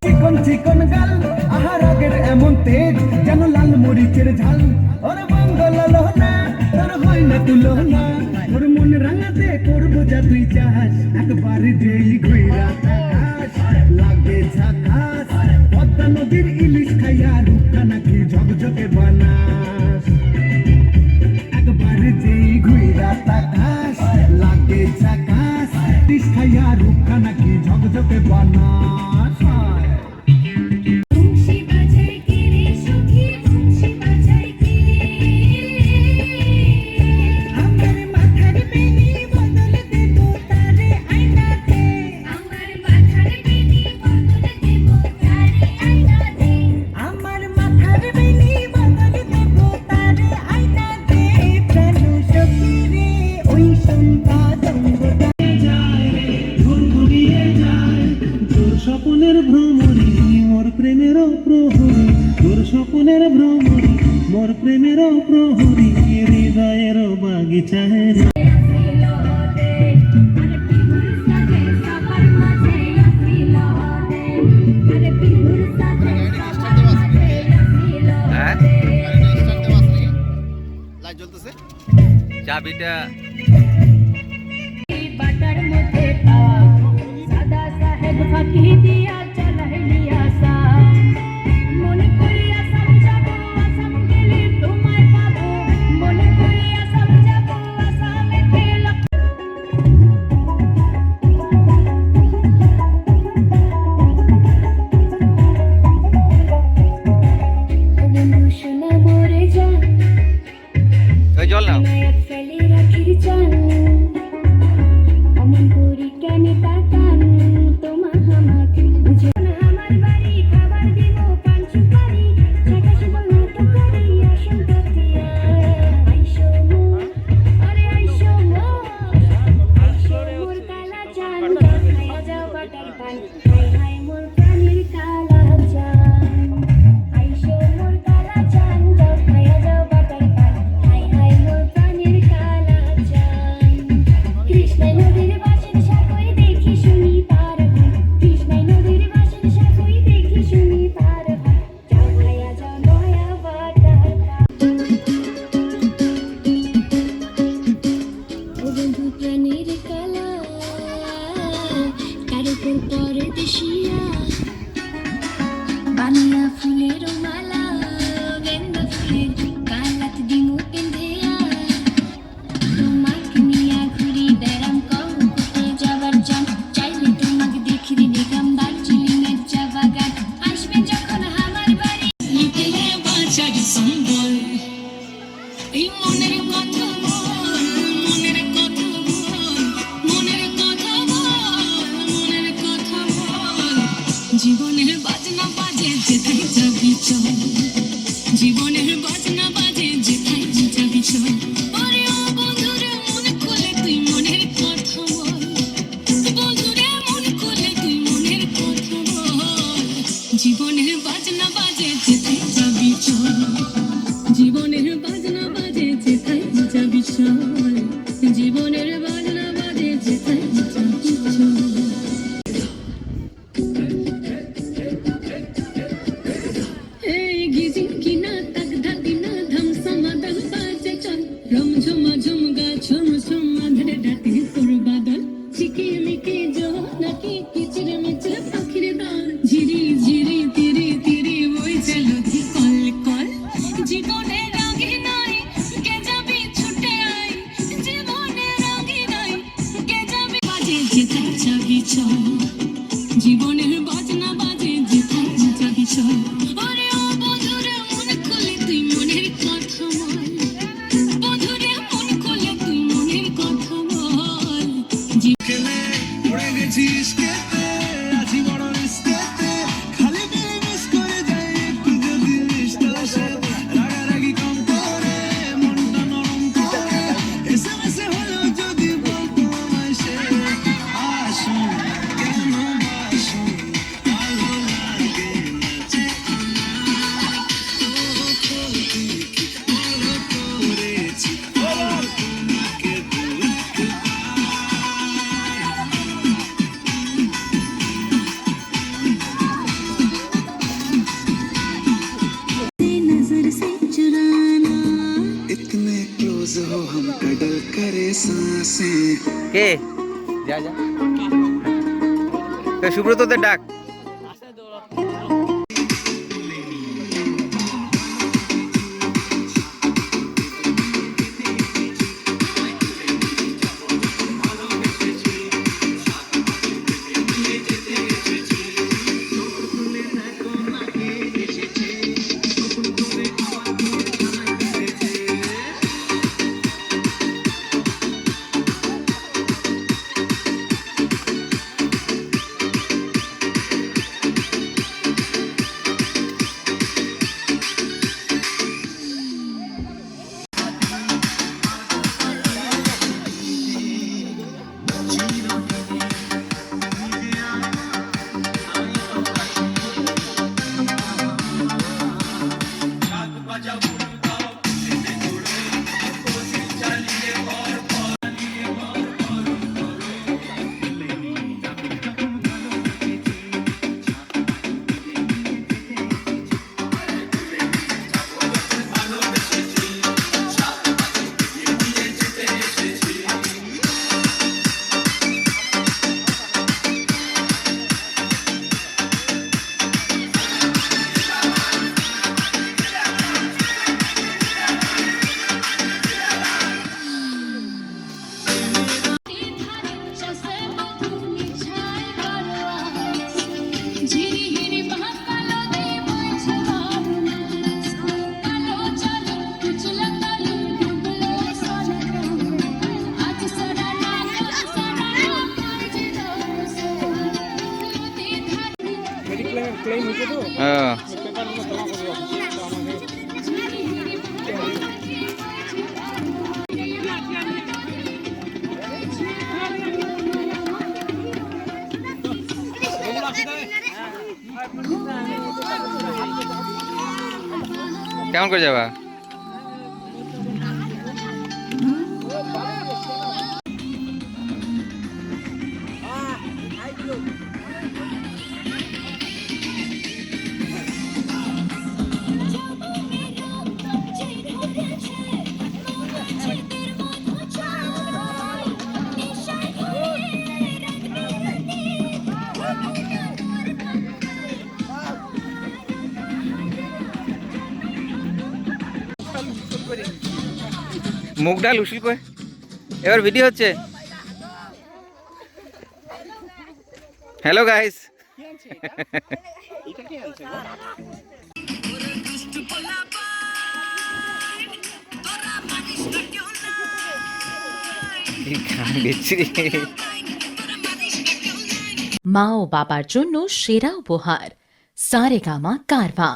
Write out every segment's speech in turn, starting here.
চিকন চিকন গাল আহার আগের এমন তেজ যেন লাল মরিচের ঝাল ওর বাঙ্গলালো না তোর হয় না তুলনা ওর মন রাঙাতে করবো যা তুই চাস একবার যেই ঘুইরা থাকাস লাগে ঝাকাস পদ্মা নদীর ইলিশ খাইয়া রূপটা নাকি ঝকঝকে বানাস একবার যেই ঘুইরা থাকাস লাগে ঝাকাস ইলিশ খাইয়া রূপটা নাকি ঝকঝকে বানাস স্বপনের ভ্রমণী মোর প্রেমের প্রহরী তোর স্বপনের ভ্রমণী মোর প্রেমের প্রহরী হৃদয়ের বাগিচায় চাবিটা বাটার মধ্যে সাদা সাহেব ফাঁকি দিয়া চালাইলিয়া সা মনে করিয়া সমঝাবো আসাম গেলে তোমায় পাবো মনে করিয়া সমঝাবো আসামে গেলে বন্ধু শোনা মরে যা ওই জল নাও ফেলে রাখির চান অমন করি কেন তাকান তোমা আমাকে বুঝে না আমার বাড়ি খাবার দিব পান সুপারি ছেকা সুবল মতো করি আসন কাতিয়া আইসো মো আরে আইসো মো মোর কালা চান খাইয়া যাও বাটার পান হাই হাই মোর প্রাণীর কালা চান আইসো মোর কালা চান যাও খাইয়া যাও বাটার পান হাই হাই মোর প্রাণীর কালা চান কৃষ্ণা নদীর বাসের সাগরে দেখি শুনি তার গান কৃষ্ণা নদীর বাসের সাগরে দেখি শুনি তার গান যাও খাইয়া যাও নয়া বাটার ও বন্ধু প্রাণীর কালা তার উপর পরে দেশিয়া বানিয়া ফুলের মালা গেন্দা ফুলের কালাত দিমু পিন্ধিয়া তোমাকে নিয়া ঘুরি বেড়াম কৌকুটে যাবার জান চাইলে তোমাকে দেখি দেখাম দার্জিলিংয়ের চা বাগান আসবে যখন আমার বাড়ি নিতে বাঁচার সম্বল এই মনের কথা বল মনের কথা বল মনের কথা বল মনের কথা বল জীবনের বাজনা বাজে যেথায় যাবি চল জীবনের বাজনা বাজে যেথায় যাবি চল ওরে ও বন্ধুরে মন খুলে তুই মনের কথা বল বন্ধুরে মন খুলে তুই মনের কথা বল জীবনের বাজনা বাজে যেথায় যাবি চল জীবনের বাজনা বাজে যেথায় যাবি চল জীবনের বাজনা বাজে যেথায় যাবি চল এই গিজিং কিনা তাক ধাদিনা ধম সমাদল বাজে চল রম ঝমা ঝুমগা ঝুম ঝুম আঁধড়ে ডাটি তোর বাদল চিকি মিকি জো নাকি কিচির মিচির পাখির দল ঝিরি ঝিরি তিরি তিরি ওই চলো কি কল কল জীবনে রাগি নাই কে যাবি ছুটে আই জীবনে রাগি নাই কে যাবি বাজে যেথায় যাবি চল জীবনের বাজনা বাজে যেথায় যাবি চল ওরে ও বন্ধুরে মন খুলে তুই মনের কথা বল বন্ধুরে মন খুলে তুই মনের কথা বল খেলে পড়ে গেছিস কেতে আছি বড় রিস্কেতে খালি মিস করে যাই একটু যদি মিশতে আসে রাগারাগি কম করে মনটা নরম করে এসএমএসে হলো যদি বলতো আমায় সে আসুন কেন বাসুন ভালো লাগে না চেতনা বলো করেছি বলো তোমাকে দুঃখ से কে যা যা সুব্রতদের ডাক হ্যাঁ কেমন করে যাবা মুখ ডাল উসিল করে এবার ভিডিও হচ্ছে হ্যালো গাইস মা ও বাবার জন্য সেরা উপহার সারেগামা কারভা।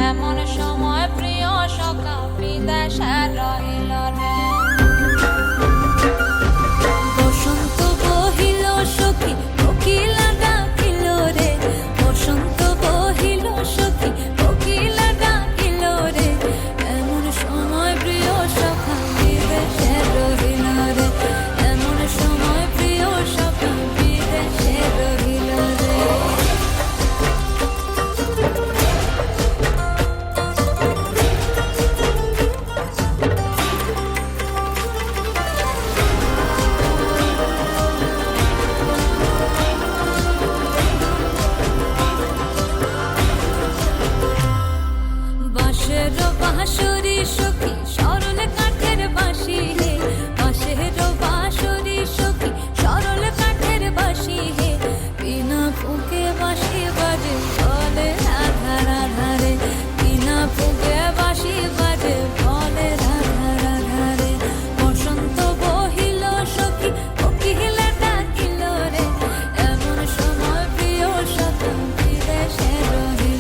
এমন সময় প্রিয় সখা বিদেশে রহিল রে বসন্ত বহিল সখী কোকিলা ডাকিল রে বসন্ত বহিল সখী কোকিলা ডাকিল রে এমন সময় প্রিয় সখা বিদেশে রহিল রে এমন সময় প্রিয় সখা বিদেশে রহিল রে বাঁশের বাঁশরি সখী সরল কাঠের বাঁশি হে বাঁশের বাঁশরি সখী সরল কাঠের বাঁশি হে বিনা ফুঁকে বাঁশি বাজে বলে রাধা রাধা রে বিনা ফুঁকে বাঁশি বাজে বলে রাধা রাধা রে বসন্ত বহিল সখী কোকিলা ডাকিল রে এমন সময় প্রিয় সখা বিদেশে রহিল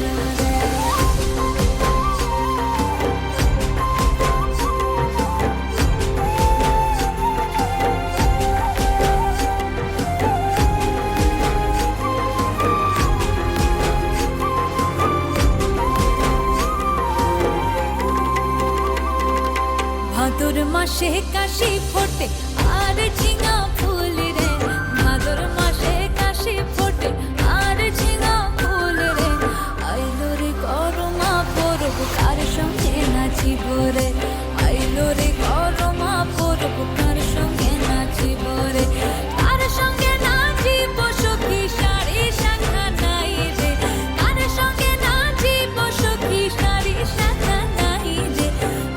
মাসে কাশি ফোটে আর ঝিঙা ফুল রে, ভাদর মাসে কাশি ফোটে আর ঝিঙা ফুল রে। আইলো রে করমা পরব কার সঙ্গে নাচিব রে, আইলো রে করমা পরব কার সঙ্গে নাচিব রে। কার সঙ্গে নাচিব সখী শাড়ি শাখা নাই রে, কার সঙ্গে নাচিব সখী শাড়ি শাখা নাই রে।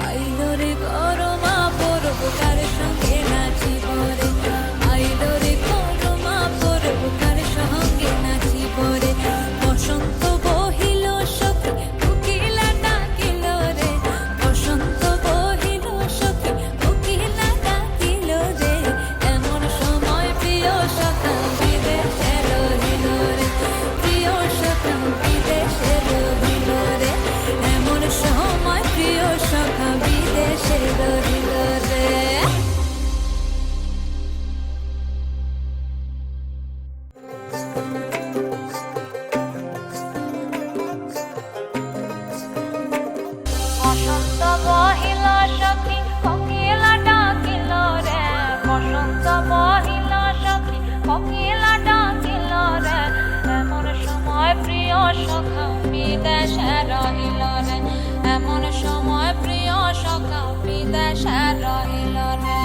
আইলো রে করমা পরব কার সঙ্গে নাচিব রে, আইলো রে করমা পরব কার সঙ্গে নাচিব রে। বসন্ত বহিল সখী কোকিলা ডাকিল রে, বসন্ত বহিল সখী কোকিলা ডাকিল রে। এমন সময় প্রিয় সখা বিদেশে রহিল রে, প্রিয় সখা বিদেশে রহিল রে। এমন সময় প্রিয় সখা বিদেশে রহিল রে। বসন্ত বহিল সখী কোকিলা ডাকিল রে, বসন্ত বহিল সখী কোকিলা ডাকিল রে। এমন সময় প্রিয় সখা বিদেশে রহিল রে, এমন সময় প্রিয় সখা বিদেশে রহিল রে।